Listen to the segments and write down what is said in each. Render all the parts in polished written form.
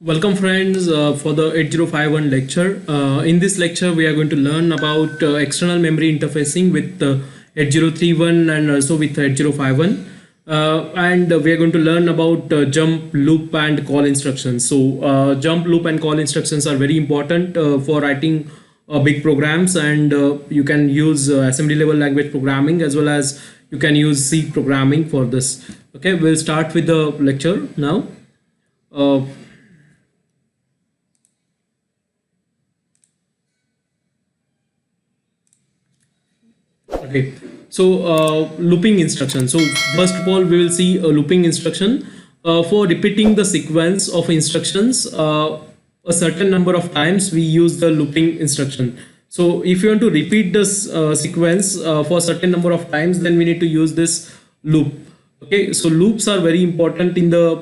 Welcome friends for the 8051 lecture. In this lecture we are going to learn about external memory interfacing with 8031 and also with 8051 and we are going to learn about jump, loop and call instructions. So jump, loop and call instructions are very important for writing big programs, and you can use assembly level language programming as well as you can use C programming for this. Okay, we'll start with the lecture now. Uh, Okay, so looping instruction. So first of all, we will see a looping instruction for repeating the sequence of instructions a certain number of times. We use the looping instruction. So if you want to repeat this sequence for a certain number of times, then we need to use this loop. Okay, so loops are very important in the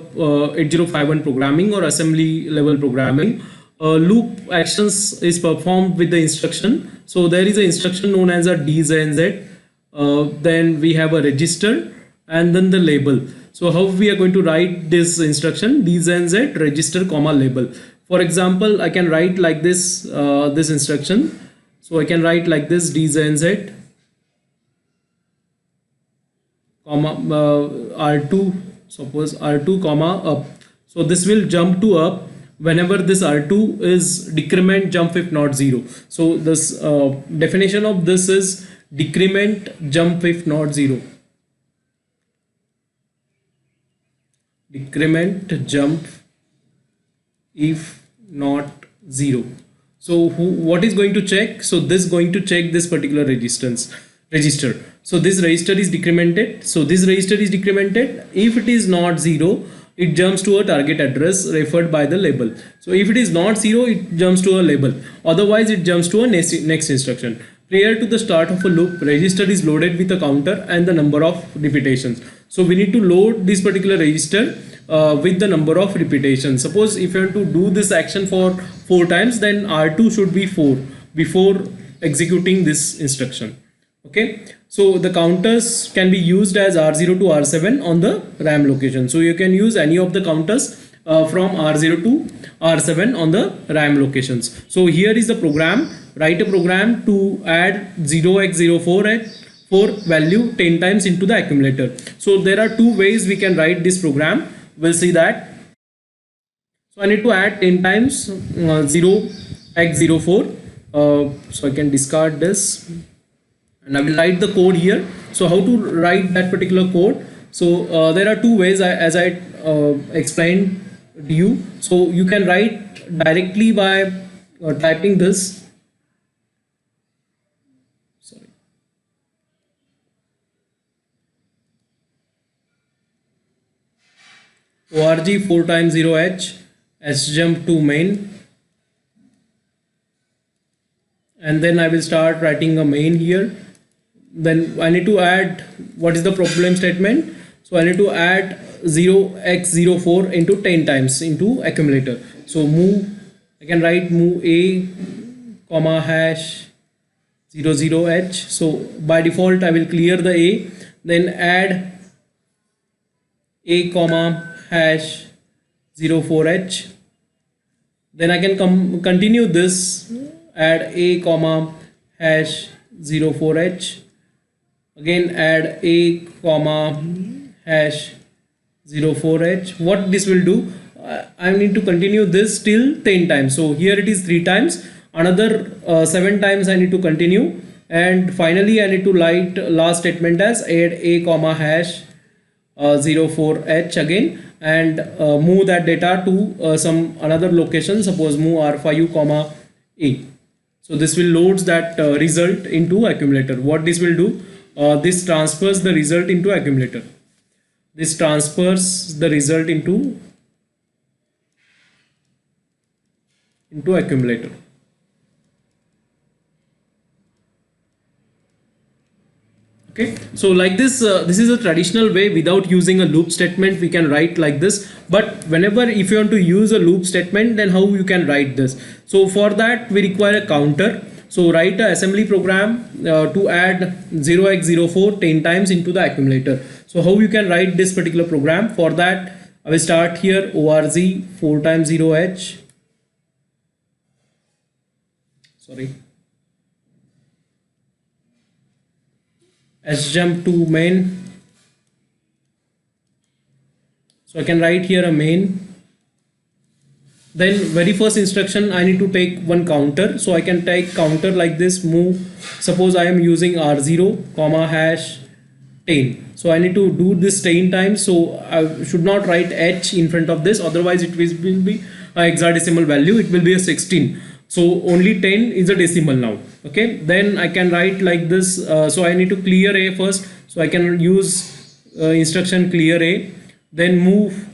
8051 programming or assembly level programming. Loop actions is performed with the instruction. So there is an instruction known as a DZNZ. Then we have a register and then the label. So how we are going to write this instruction? DZNZ register comma label. For example, I can write like this this instruction. So I can write like this DZNZ comma R2, suppose R2 comma up. So this will jump to up whenever this R2 is decrement jump if not 0. So this definition of this is decrement jump if not 0. Decrement jump if not 0. So what is going to check? So this is going to check this particular register. So this register is decremented. So this register is decremented. If it is not 0, it jumps to a target address referred by the label. So if it is not 0, it jumps to a label. Otherwise, it jumps to a next instruction. Prior to the start of a loop, register is loaded with a counter and the number of repetitions. So we need to load this particular register with the number of repetitions. Suppose if you want to do this action for 4 times, then R2 should be 4 before executing this instruction. Okay, so the counters can be used as R0 to R7 on the RAM location. So you can use any of the counters from R0 to R7 on the RAM locations. So here is the program. Write a program to add 0x04 at 4 value 10 times into the accumulator. So there are 2 ways we can write this program. We'll see that. So I need to add 10 times 0x04. So I can discard this and I will write the code here. So how to write that particular code? So there are 2 ways as I explained to you. So you can write directly by typing this. Sorry. org 4 times 0h sjump to main, and then I will start writing a main here. Then I need to add what is the problem statement. So I need to add 0x04 into 10 times into accumulator. So move, I can write move a comma hash 00h. So by default I will clear the a, then add a comma hash 04h. Then I can continue this, add a comma hash 04h. Again add a comma hash 04h. What this will do, I need to continue this till 10 times. So here it is 3 times, another 7 times I need to continue, and finally I need to write last statement as add a comma hash 04h again, and move that data to some another location, suppose move R5 comma a. So this will loads that result into accumulator. What this will do, this transfers the result into accumulator. This transfers the result into accumulator. Okay, so like this, this is a traditional way. Without using a loop statement we can write like this. But whenever if you want to use a loop statement, then how you can write this? So for that we require a counter. So write a assembly program to add 0x04 10 times into the accumulator. So how you can write this particular program? For that I will start here ORZ 4 times 0H. Sorry. Sjump to main. So I can write here a main. Then very first instruction I need to take one counter. So I can take counter like this, move. Suppose I am using R0 comma hash 10. So I need to do this 10 times. So I should not write H in front of this, otherwise it will be a hexadecimal value. It will be a 16. So only 10 is a decimal now. Okay. Then I can write like this. So I need to clear A first. So I can use instruction clear A. Then move.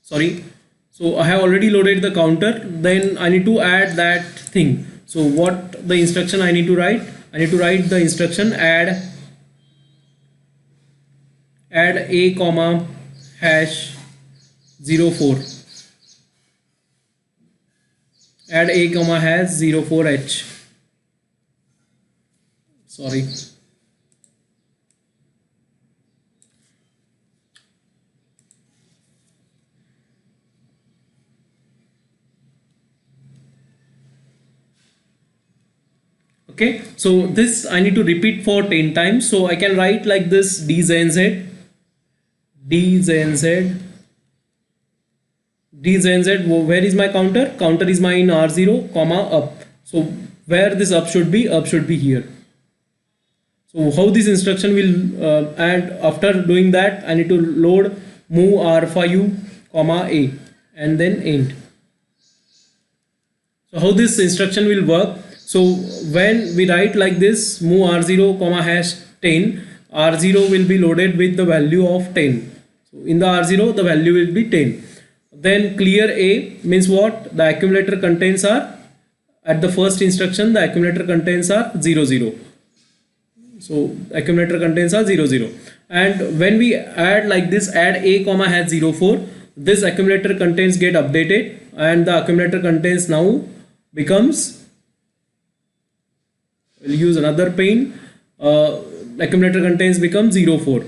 Sorry. So I have already loaded the counter. Then I need to add that thing. So what the instruction I need to write? I need to write the instruction add A comma hash 04. Add A comma hash 04H. Sorry. Okay, so this I need to repeat for 10 times. So I can write like this DZNZ, where is my counter? Counter is my in R0 comma up. So where this up should be here. So how this instruction will add after doing that, I need to load move R5 comma A and then end. So how this instruction will work? So when we write like this move R0 comma hash 10, R0 will be loaded with the value of 10. So in the R0 the value will be 10. Then clear A means what? The accumulator contents are, at the first instruction the accumulator contents are 00. So accumulator contents are 00. And when we add like this add A comma hash 04, this accumulator contents get updated and the accumulator contents now becomes, we'll use another pane, accumulator contains become 04.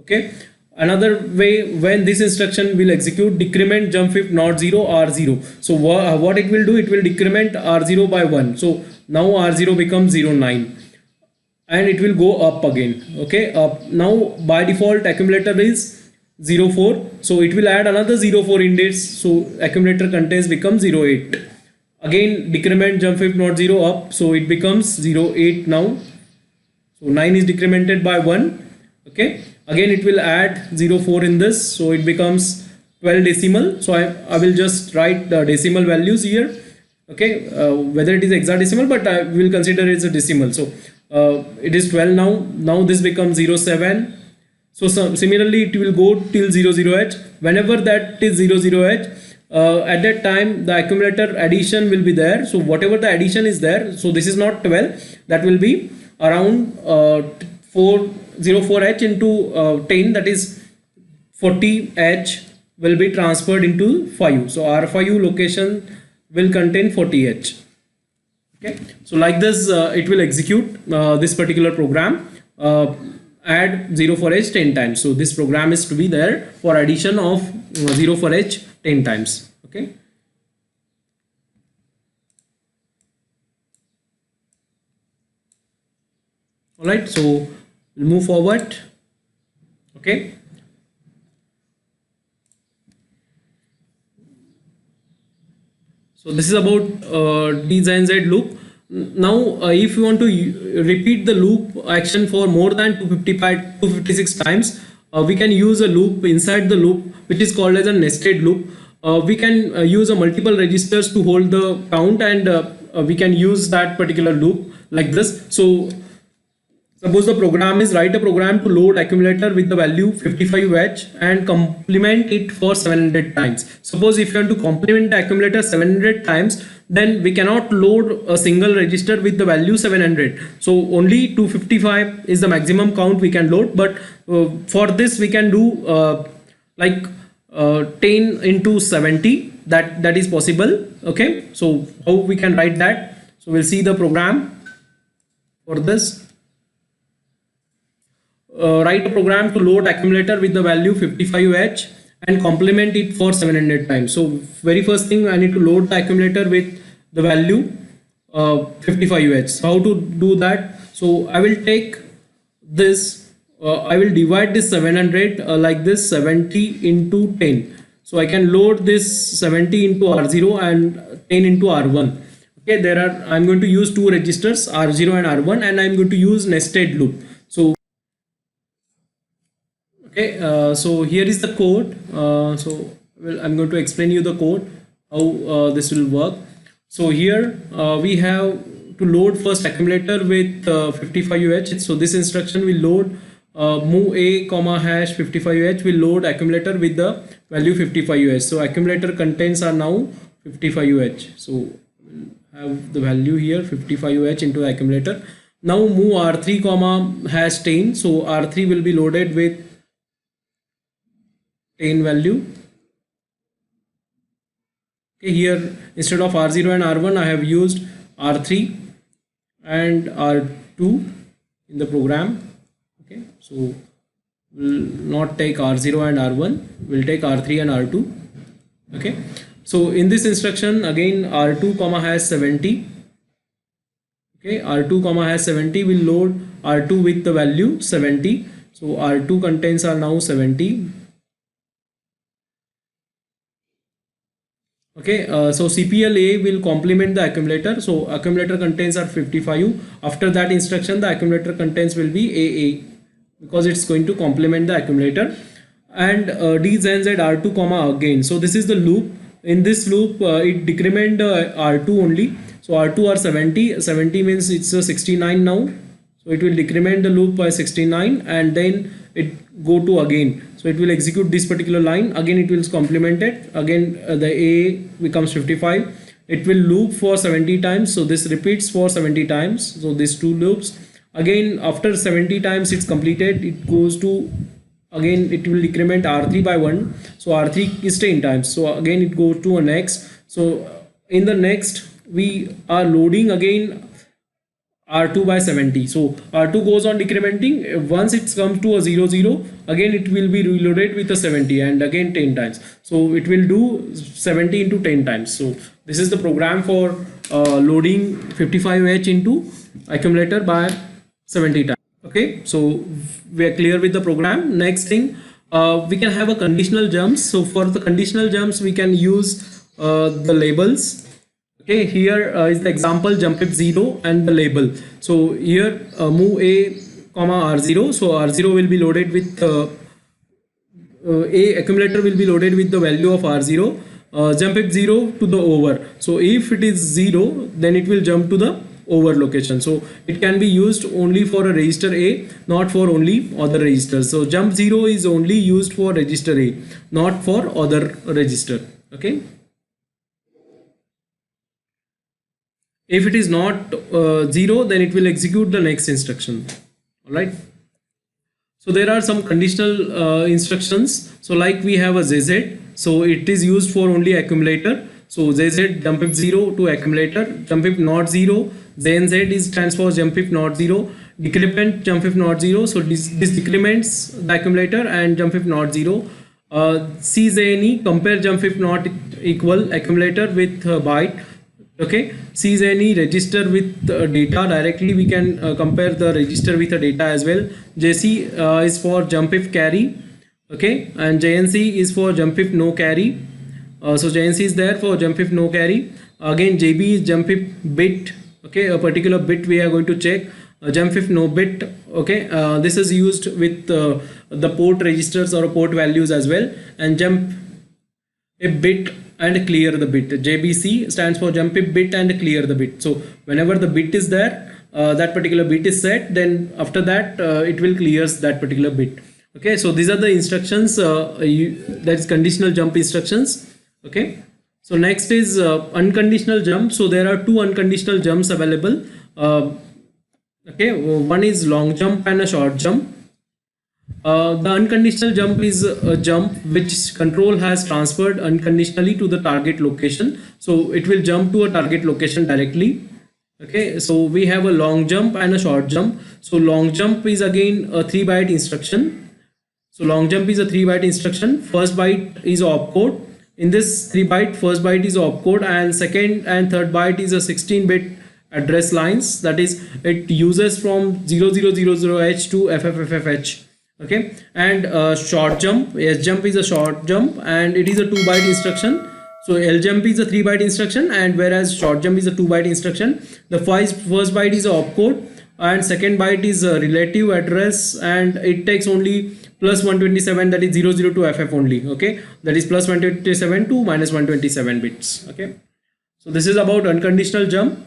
Okay. Another way, when this instruction will execute decrement jump if not 0 R0. So what it will do, it will decrement R0 by 1. So now R0 becomes 09 and it will go up again. Okay. Now by default accumulator is 04. So it will add another 04 index. So accumulator contains becomes 08. Again decrement jump if not 0 up, so it becomes 08 now. So 9 is decremented by 1. Okay, again it will add 04 in this, so it becomes 12 decimal. So I will just write the decimal values here. Okay, whether it is hexadecimal, but I will consider it as a decimal. So it is 12 now. Now this becomes 07. So similarly it will go till 00H. Whenever that is 00H, at that time the accumulator addition will be there. So whatever the addition is there, so this is not 12, that will be around 04H into 10, that is 40H will be transferred into 5. So R5 location will contain 40H. Okay, so like this it will execute this particular program, add 04H 10 times. So this program is to be there for addition of 04H 10 times. Okay. All right, so we'll move forward. Okay. So this is about DZNZ loop. Now if you want to repeat the loop action for more than 256 times, we can use a loop inside the loop which is called as a nested loop. We can use a multiple registers to hold the count, and we can use that particular loop like this. So suppose the program is write a program to load accumulator with the value 55H and complement it for 700 times. Suppose if you want to complement the accumulator 700 times, then we cannot load a single register with the value 700. So only 255 is the maximum count we can load. But for this we can do like 10 into 70. That is possible. Okay. So how we can write that? So we'll see the program for this. write a program to load accumulator with the value 55H and complement it for 700 times. So very first thing, I need to load the accumulator with the value 55H. How to do that? So I will take this, I will divide this 700 like this, 70 into 10. So I can load this 70 into R0 and 10 into R1. Okay, I'm going to use two registers, R0 and R1, and I'm going to use nested loop. So okay, so here is the code. I'm going to explain you the code, how this will work. So here we have to load first accumulator with 55H. So this instruction will load move a comma hash 55H will load accumulator with the value 55H. So accumulator contents are now 55H. So we'll have the value here 55H into accumulator. Now move R3 comma hash 10. So R3 will be loaded with 10 value. Okay, here instead of R0 and R1 I have used R3 and R2 in the program. Okay, so we'll not take R0 and R1, we'll take R3 and R2. Okay, so in this instruction again R2 comma hash 70. Okay, R2 comma hash 70 will load R2 with the value 70. So R2 contents are now 70. Okay, so CPL A will complement the accumulator. So accumulator contents are 55. After that instruction, the accumulator contents will be AA because it's going to complement the accumulator. And DZZ R2 comma again. So this is the loop. In this loop, it decrement R2 only. So R2 are 70. 70 means it's 69 now. So it will decrement the loop by 69 and then it go to again. So it will execute this particular line. Again it will complement it. Again the A becomes 55. It will loop for 70 times. So this repeats for 70 times. So these two loops. Again after 70 times it's completed. It goes to, again it will decrement R3 by 1. So R3 is 10 times. So again it goes to a next. So in the next we are loading again R2 by 70. So R2 goes on decrementing. Once it comes to a 0 0, again it will be reloaded with a 70 and again 10 times. So it will do 70 into 10 times. So this is the program for loading 55H into accumulator by 70 times. Okay, so we are clear with the program. Next thing, we can have a conditional jumps. So for the conditional jumps we can use the labels. Okay, here is the example jump if 0 and the label. So here move a comma R0. So R0 will be loaded with a accumulator will be loaded with the value of R0. Jump if 0 to the over. So if it is 0, then it will jump to the over location. So it can be used only for a register A, not for only other registers. So jump 0 is only used for register A, not for other register. Okay. If it is not 0, then it will execute the next instruction. All right. So there are some conditional instructions. So like we have a ZZ. So it is used for only accumulator. So ZZ jump if 0 to accumulator. Jump if not 0. ZNZ is stands for jump if not 0. Decrement jump if not 0. So this decrements the accumulator and jump if not 0. CZNE compare jump if not equal accumulator with byte. Okay, CZNE register with data directly. We can compare the register with the data as well. JC is for jump if carry. Okay, and JNC is for jump if no carry. So JNC is there for jump if no carry. Again JB is jump if bit. Okay, a particular bit we are going to check. Jump if no bit. Okay, this is used with the port registers or port values as well. And jump if bit and clear the bit. JBC stands for jump if bit and clear the bit. So whenever the bit is there, that particular bit is set, then after that it will clears that particular bit. Okay, so these are the instructions, that is conditional jump instructions. Okay, so next is unconditional jump. So there are two unconditional jumps available. Okay, one is long jump and a short jump. The unconditional jump is a jump which control has transferred unconditionally to the target location. So it will jump to a target location directly. Okay, so we have a long jump and a short jump. So long jump is again a 3 byte instruction. So long jump is a 3 byte instruction. First byte is opcode. In this 3 byte, first byte is opcode, and second and third byte is a 16-bit address lines. That is, it uses from 0000h to FFFFH. Okay, and short jump, S jump is a short jump, and it is a 2 byte instruction. So L jump is a 3 byte instruction, and whereas short jump is a 2 byte instruction. The first byte is a opcode, and second byte is a relative address, and it takes only plus 127, that is 00 to FF only. Okay, that is plus 127 to minus 127 bits. Okay, so this is about unconditional jump.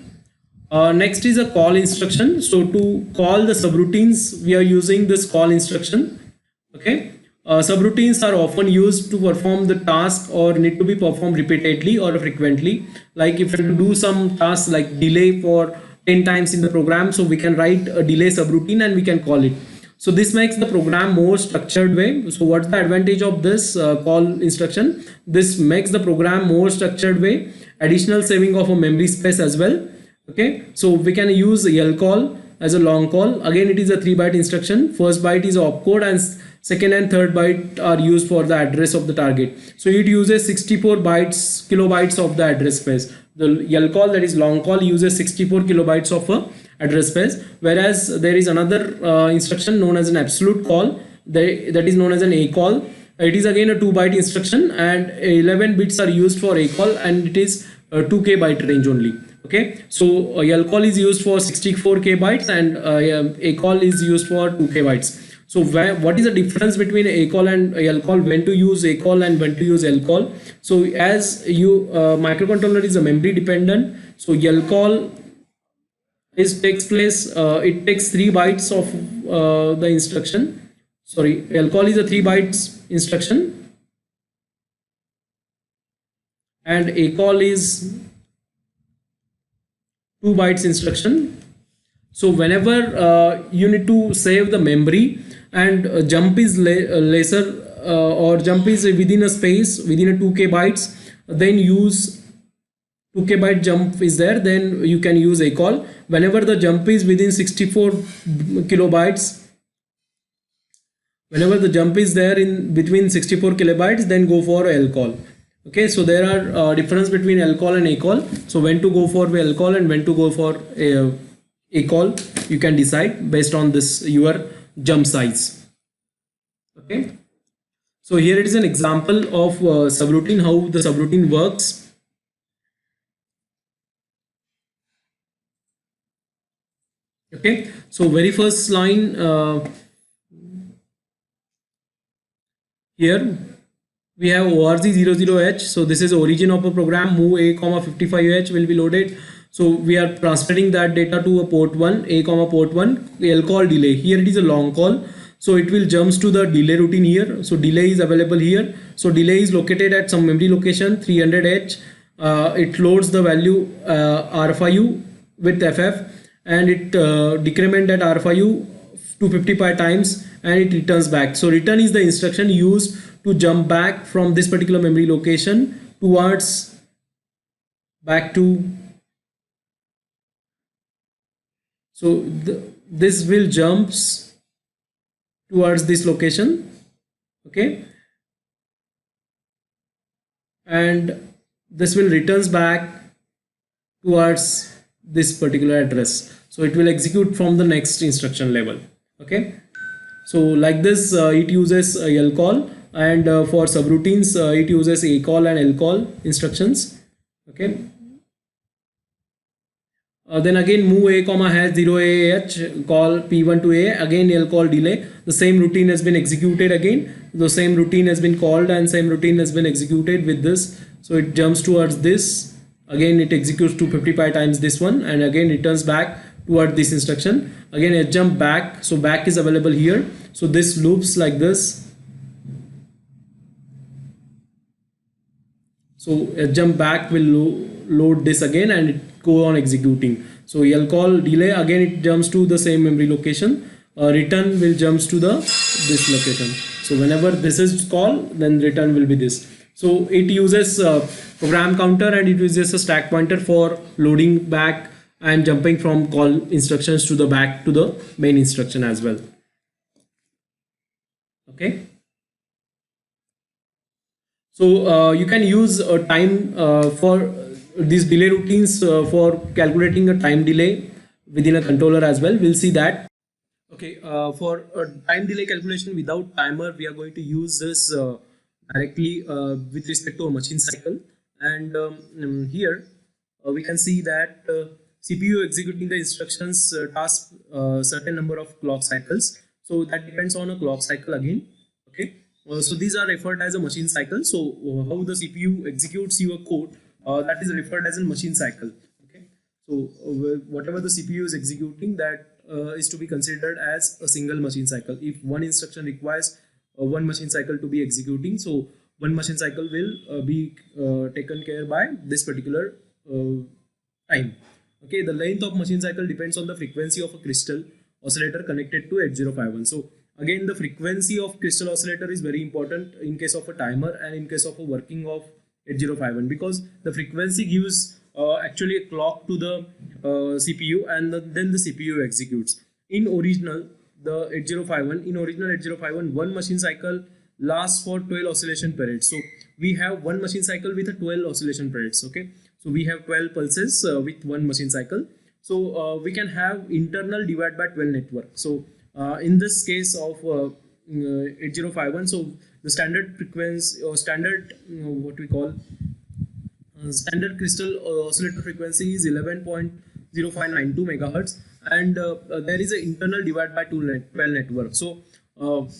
Next is a call instruction. So to call the subroutines, we are using this call instruction. Okay, subroutines are often used to perform the task or need to be performed repeatedly or frequently. Like if you do some tasks like delay for 10 times in the program, so we can write a delay subroutine and we can call it. So this makes the program more structured way. So what's the advantage of this call instruction? This makes the program more structured way. Additional saving of a memory space as well. Okay, so we can use lcall as a long call. Again, it is a 3 byte instruction. First byte is opcode, and second and third byte are used for the address of the target. So it uses 64 kilobytes of the address space. The lcall, that is long call, uses 64 kilobytes of address space, whereas there is another instruction known as an absolute call, that is known as an acall. It is again a 2 byte instruction, and 11 bits are used for acall, and it is 2k byte range only. Okay, so lcall is used for 64k bytes, and acall is used for 2k bytes. So what is the difference between acall and lcall? When to use acall and when to use lcall? So as you microcontroller is a memory dependent, so lcall takes place. It takes 3 bytes of the instruction. Sorry, lcall is a 3 bytes instruction, and acall is 2 bytes instruction. So whenever you need to save the memory, and jump is lesser, or jump is within a space within a 2k bytes, then use 2k byte jump is there, then you can use acall. Whenever the jump is within 64 kilobytes, whenever the jump is there in between 64 kilobytes, then go for lcall. Okay, so there are difference between lcall and acall. So when to go for lcall and when to go for acall, you can decide based on this your jump size. Okay, so here it is an example of subroutine, how the subroutine works. Okay, so very first line here we have org00h. So this is origin of a program. Move a 55h will be loaded. So we are transferring that data to a port 1, a port 1, lcall delay. Here it is a long call, so it will jumps to the delay routine here. So delay is available here. So delay is located at some memory location 300h. It loads the value R5U with FF, and it decrement that R5U to 55 times, and it returns back. So return is the instruction used to jump back from this particular memory location towards back to. So this will jumps towards this location. Okay, and this will returns back towards this particular address. So it will execute from the next instruction level. Okay, so like this it uses lcall, and for subroutines it uses acall and lcall instructions. Okay, then again move a hash 0ah, call p1 to a, again lcall delay. The same routine has been executed again. The same routine has been called and same routine has been executed with this. So it jumps towards this. Again it executes to 55 times this one, and again returns back toward this instruction. Again it jump back. So back is available here. So this loops like this. So a jump back will load this again, and it go on executing. So lcall delay, again it jumps to the same memory location. Return will jumps to this location. So whenever this is called, then return will be this. So it uses program counter, and it uses a stack pointer for loading back I am jumping from call instructions to the back to the main instruction as well. Okay. So you can use a time for these delay routines for calculating a time delay within a controller as well. We'll see that. Okay, for a time delay calculation without timer, we are going to use this directly with respect to a machine cycle. And here we can see that CPU executing the instructions task certain number of clock cycles. So that depends on a clock cycle again. Okay, so these are referred as a machine cycle. So how the CPU executes your code, that is referred as a machine cycle. Okay, so whatever the CPU is executing, that is to be considered as a single machine cycle. If one instruction requires one machine cycle to be executing, so one machine cycle will be taken care by this particular time. Okay, the length of machine cycle depends on the frequency of a crystal oscillator connected to 8051. So again, the frequency of crystal oscillator is very important in case of a timer and in case of a working of 8051, because the frequency gives actually a clock to the CPU, and then the CPU executes. In original, the 8051, in original 8051, one machine cycle lasts for 12 oscillation periods. So we have one machine cycle with a 12 oscillation periods. Okay, so we have 12 pulses with one machine cycle. So we can have internal divide by 12 network. So in this case of 8051, so the standard frequency or standard what we call standard crystal oscillator frequency is 11.0592 megahertz, and there is an internal divide by 12 network. So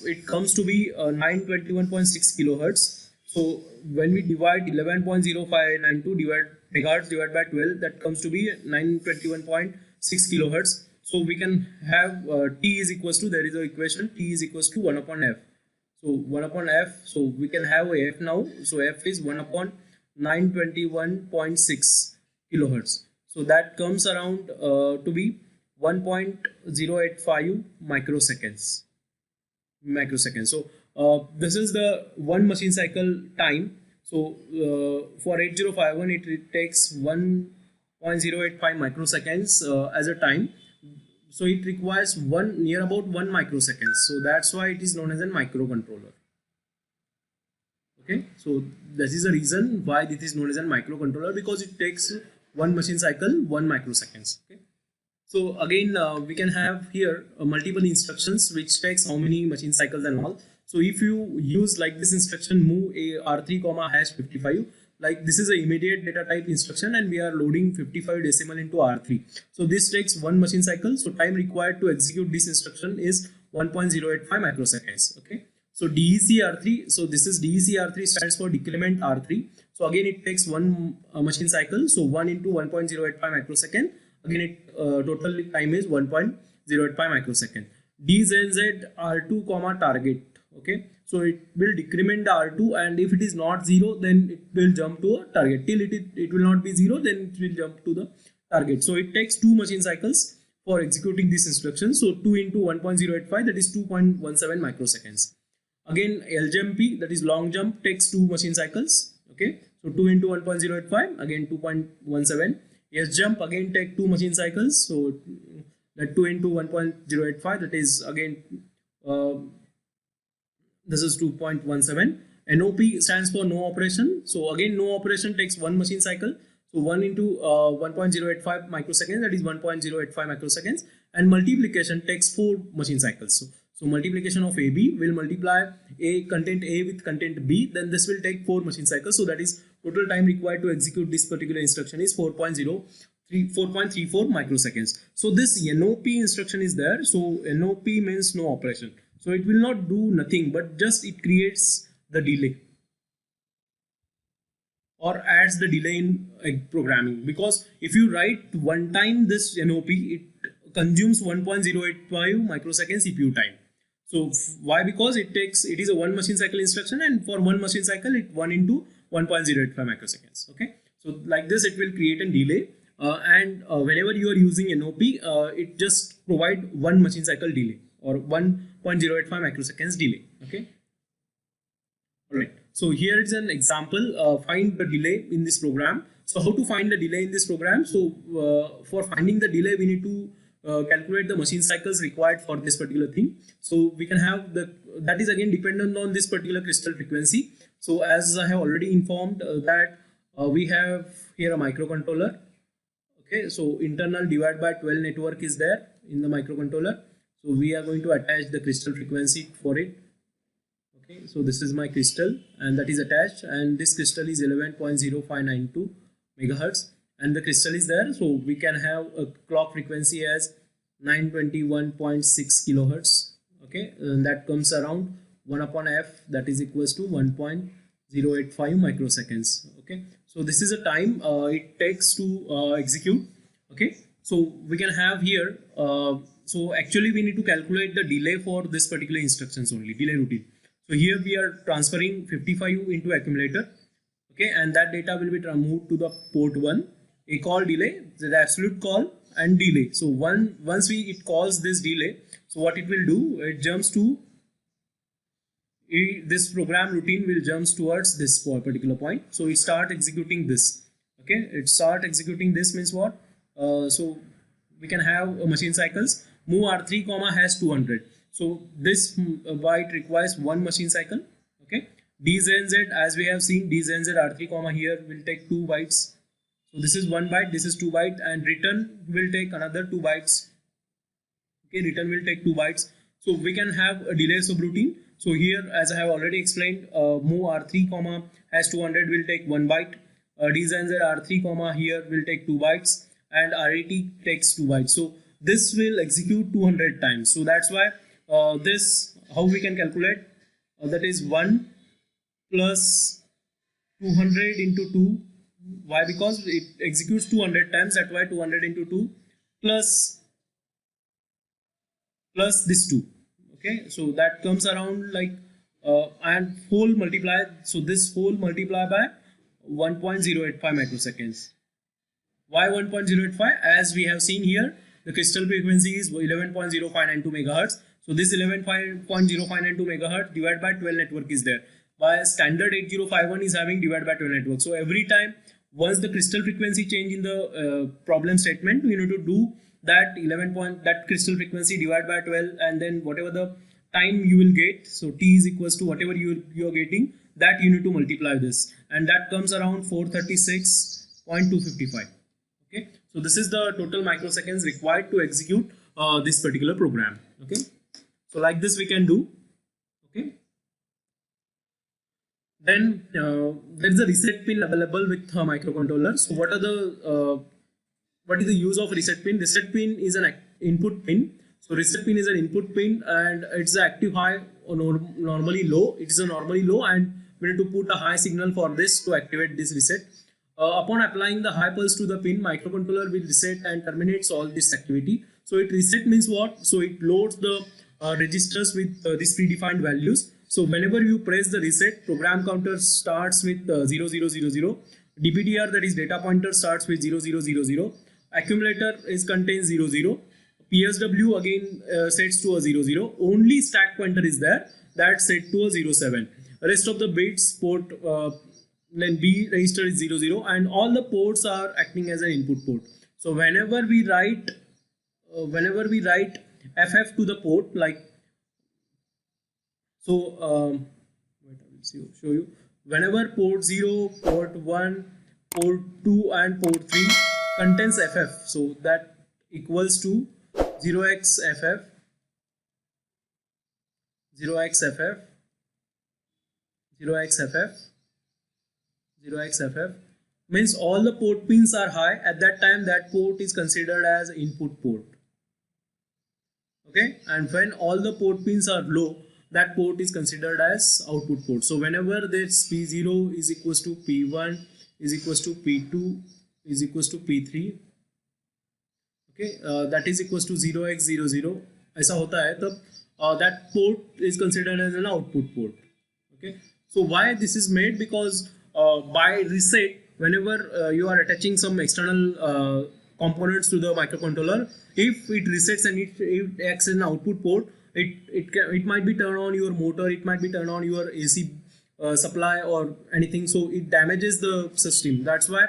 it comes to be 921.6 kilohertz. So when we divide 11.0592 megahertz divided by 12, that comes to be 921.6 kilohertz. So we can have T is equals to, there is an equation, T is equals to 1 upon F. So 1 upon F, so we can have a F now. So F is 1 upon 921.6 kilohertz. So that comes around to be 1.085 microseconds. So this is the one machine cycle time. So for 8051, it takes 1.085 microseconds as a time. So it requires near about 1 microsecond. So that's why it is known as a microcontroller. Okay, so this is the reason why this is known as a microcontroller, because it takes one machine cycle 1 microseconds. Okay, so again we can have here multiple instructions which takes how many machine cycles and all. So if you use like this instruction move a R3 comma hash 55, like this is an immediate data type instruction and we are loading 55 decimal into R3. So this takes one machine cycle. So time required to execute this instruction is 1.085 microseconds. Okay, so DEC R3, so this is DEC R3 stands for decrement R3. So again it takes one machine cycle. So 1 into 1.085 microsecond. Again it total time is 1.085 microsecond. DZZ R2 comma target. Okay, so it will decrement the R2, and if it is not 0, then it will jump to a target. Till it will not be 0, then it will jump to the target. So it takes 2 machine cycles for executing this instruction. So 2 into 1.085, that is 2.17 microseconds. Again LJMP, that is long jump, takes 2 machine cycles. Okay, so 2 into 1.085, again 2.17. SJump again take 2 machine cycles. So that 2 into 1.085, that is again this is 2.17. NOP stands for no operation. So again no operation takes 1 machine cycle. So 1 into 1.085 microseconds, that is 1.085 microseconds. And multiplication takes 4 machine cycles. So multiplication of AB will multiply A content A with content B, then this will take 4 machine cycles. So that is total time required to execute this particular instruction is 4.34 microseconds. So this NOP instruction is there. So NOP means no operation. So it will not do nothing, but just it creates the delay or adds the delay in programming. Because if you write one time this NOP, it consumes 1.085 microsecond CPU time. So why? Because it is a 1 machine cycle instruction, and for 1 machine cycle it 1 into 1.085 microseconds. Okay, so like this it will create a delay, and whenever you are using NOP, it just provide 1 machine cycle delay or 1.085 microseconds delay. Okay, all right. So here is an example. Find the delay in this program. So how to find the delay in this program? So for finding the delay, we need to calculate the machine cycles required for this particular thing. So we can have that is again dependent on this particular crystal frequency. So as I have already informed that we have here a microcontroller. Okay, so internal divide by 12 network is there in the microcontroller. So we are going to attach the crystal frequency for it. Okay, so this is my crystal and that is attached, and this crystal is 11.0592 megahertz, and the crystal is there. So we can have a clock frequency as 921.6 kilohertz. Okay, and that comes around 1 upon f, that is equals to 1.085 microseconds. Okay, so this is a time it takes to execute. Okay, so we can have here so actually we need to calculate the delay for this particular instructions only, delay routine. So here we are transferring 55 into accumulator. Okay, and that data will be moved to the port 1. A call delay, the absolute call and delay. So once it calls this delay, so what it will do, it jumps to this program routine will jumps towards this particular point. So it start executing this. Okay, it start executing this means what? So we can have machine cycles. Move R3 comma has 200. So this byte requires one machine cycle. Okay, DZNZ, as we have seen, DZNZ R3 comma here will take 2 bytes. So this is 1 byte, this is 2 byte, and return will take another 2 bytes. Okay, return will take 2 bytes. So we can have a delay subroutine. So here, as I have already explained, move R3 comma has 200 will take 1 byte. DZNZ R3 comma here will take 2 bytes, and RAT takes 2 bytes. So this will execute 200 times. So that's why this, how we can calculate, that is 1 plus 200 into 2. Why? Because it executes 200 times, that's why 200 into 2 plus this 2. Okay, so that comes around like and whole multiply, so this whole multiply by 1.085 microseconds. Why 1.085? As we have seen here, the crystal frequency is 11.0592 megahertz. So this 11.0592 megahertz divided by 12 network is there. By standard 8051 is having divided by 12 network. So every time once the crystal frequency change in the problem statement, we need to do that that crystal frequency divided by 12, and then whatever the time you will get, so t is equals to whatever you are getting, that you need to multiply this, and that comes around 436.255. Okay, so this is the total microseconds required to execute this particular program. Okay, so like this we can do. Okay, then there is a reset pin available with microcontroller. So what is the use of reset pin? Reset pin is an input pin. So reset pin is an input pin, and it's active high or normally low. It is a normally low, and we need to put a high signal for this to activate this reset. Upon applying the high pulse to the pin, microcontroller will reset and terminates all this activity. So it reset means what? So it loads the registers with these predefined values. So whenever you press the reset, program counter starts with 0000. DPTR, that is data pointer, starts with 0000. Accumulator is contains 00. PSW again sets to a 00. Only stack pointer is there, that set to a 07. Rest of the bits port then B register is 00, and all the ports are acting as an input port. So whenever we write FF to the port, like so, wait, I will show you. Whenever port 0, port 1, port 2, and port 3 contains FF, so that equals to 0xFF, 0xFF, 0xFF, 0xFF, means all the port pins are high. At that time, that port is considered as input port. Okay, and when all the port pins are low, that port is considered as output port. So whenever this P0 is equals to P1 is equals to P2 is equals to P3, okay, that is equals to 0x00, ऐसा होता है तब that port is considered as an output port. Okay, so why this is made? Because by reset, whenever you are attaching some external components to the microcontroller, if it resets and it acts as an output port, it might be turn on your motor, it might be turn on your AC supply or anything, so it damages the system. That's why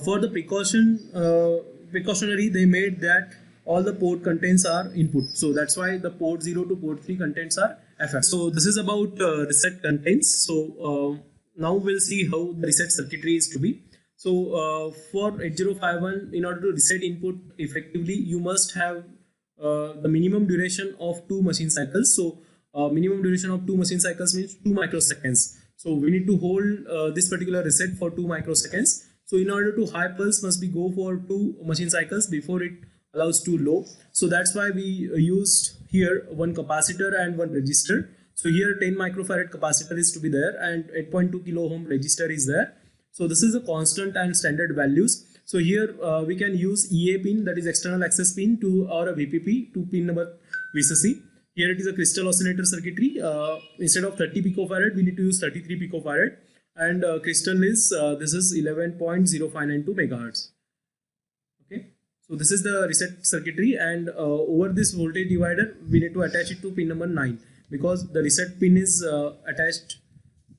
for the precautionary they made that all the port contents are input. So that's why the port 0 to port 3 contents are FF. So this is about reset contents. So now we'll see how the reset circuitry is to be. So for 8051, in order to reset input effectively, you must have the minimum duration of 2 machine cycles. So minimum duration of 2 machine cycles means 2 microseconds. So we need to hold this particular reset for 2 microseconds. So in order to high pulse must be go for 2 machine cycles before it allows to low. So that's why we used here one capacitor and one resistor. So here 10 microfarad capacitor is to be there and 8.2 kilo ohm resistor is there. So this is a constant and standard values. So here we can use EA pin, that is external access pin, to or a VPP to pin number VCC. Here it is a crystal oscillator circuitry. Instead of 30 picofarad, we need to use 33 picofarad. And crystal is this is 11.0592 megahertz. Okay, so this is the reset circuitry, and over this voltage divider we need to attach it to pin number 9 because the reset pin is attached.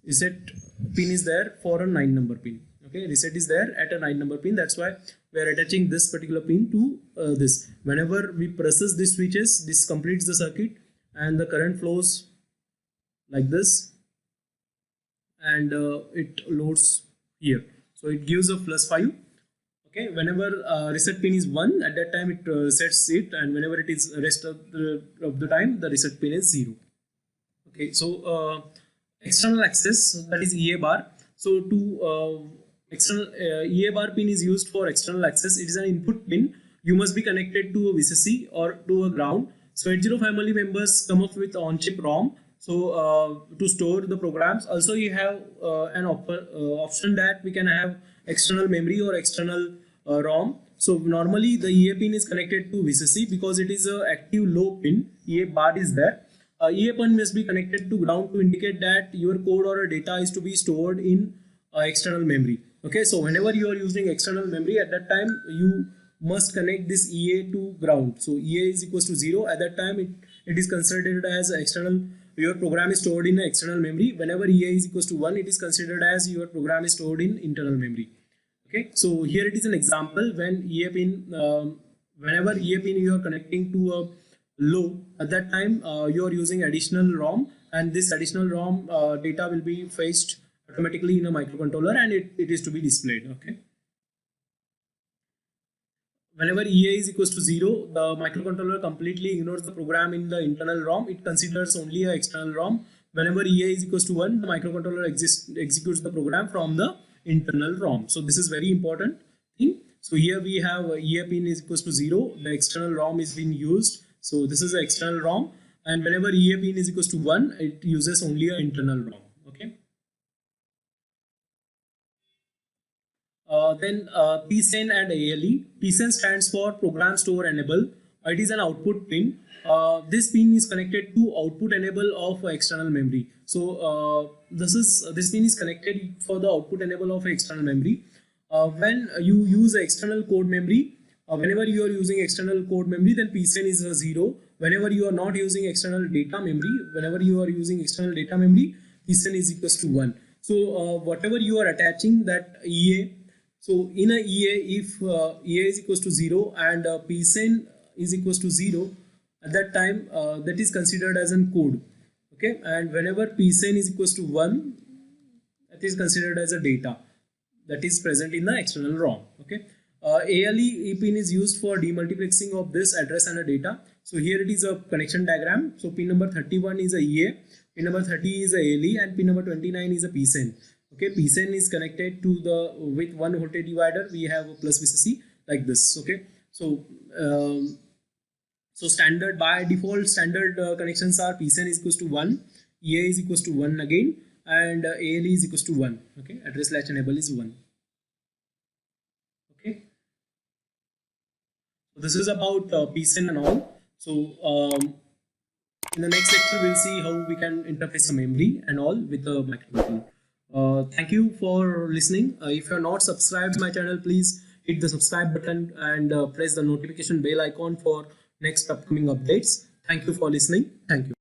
Reset pin is there for a 9 number pin. Okay, reset is there at a 9 number pin. That's why we are attaching this particular pin to this. Whenever we presses these switches, this completes the circuit and the current flows like this, and it loads here. So it gives a +5. Okay, whenever reset pin is 1, at that time it resets it, and whenever it is rest of the time, the reset pin is 0. Okay, so external access, that is EA bar. So to external EA bar pin is used for external access. It is an input pin. You must be connected to a VCC or to a ground. So 80 family members come up with on-chip ROM. So to store the programs. Also you have an option that we can have external memory or external ROM. So normally the EA pin is connected to VCC because it is a active low pin. EA bar is there. EA pin must be connected to ground to indicate that your code or data is to be stored in external memory. Okay, so whenever you are using external memory, at that time you must connect this EA to ground. So EA is equals to 0. At that time it is considered as external. Your program is stored in external memory. Whenever EA is equals to 1, it is considered as your program is stored in internal memory. Okay, so here it is an example when EA pin, whenever EA pin you are connecting to a low, at that time you are using additional ROM, and this additional ROM data will be fetched automatically in a microcontroller, and it is to be displayed. Okay, whenever EA is equals to 0, the microcontroller completely ignores the program in the internal ROM. It considers only an external ROM. Whenever EA is equals to 1, the microcontroller executes the program from the internal ROM. So this is very important thing. So here we have EA pin is equals to 0. The external ROM is being used. So this is the external ROM. And whenever EA pin is equals to 1, it uses only an internal ROM. Okay. Then PSEN and ALE. PSEN stands for Program Store Enable. It is an output pin. This pin is connected to output enable of external memory. So this pin is connected for the output enable of external memory. When you use external code memory, whenever you are using external code memory, then PSEN is a 0. Whenever you are not using external data memory, PSEN is equals to 1. So whatever you are attaching, that EA. So in a EA, if EA is equals to 0 and PSEN is equals to 0, at that time that is considered as a code. Okay, and whenever PSEN is equals to 1, that is considered as a data that is present in the external ROM. Okay, ALE pin is used for demultiplexing of this address and a data. So here it is a connection diagram. So pin number 31 is a EA, pin number 30 is a ALE, and pin number 29 is a PSEN. Okay, PSEN is connected to the with one voltage divider. We have a plus VCC like this. Okay, so so standard by default standard connections are PSEN is equals to 1, EA is equals to 1 again, and ALE is equals to 1. Okay, address latch enable is 1. Okay, so this is about PSEN and all. So in the next lecture we'll see how we can interface a memory and all with the microcontroller. Thank you for listening. If you are not subscribed to my channel, please hit the subscribe button and press the notification bell icon for next upcoming updates. Thank you for listening. Thank you.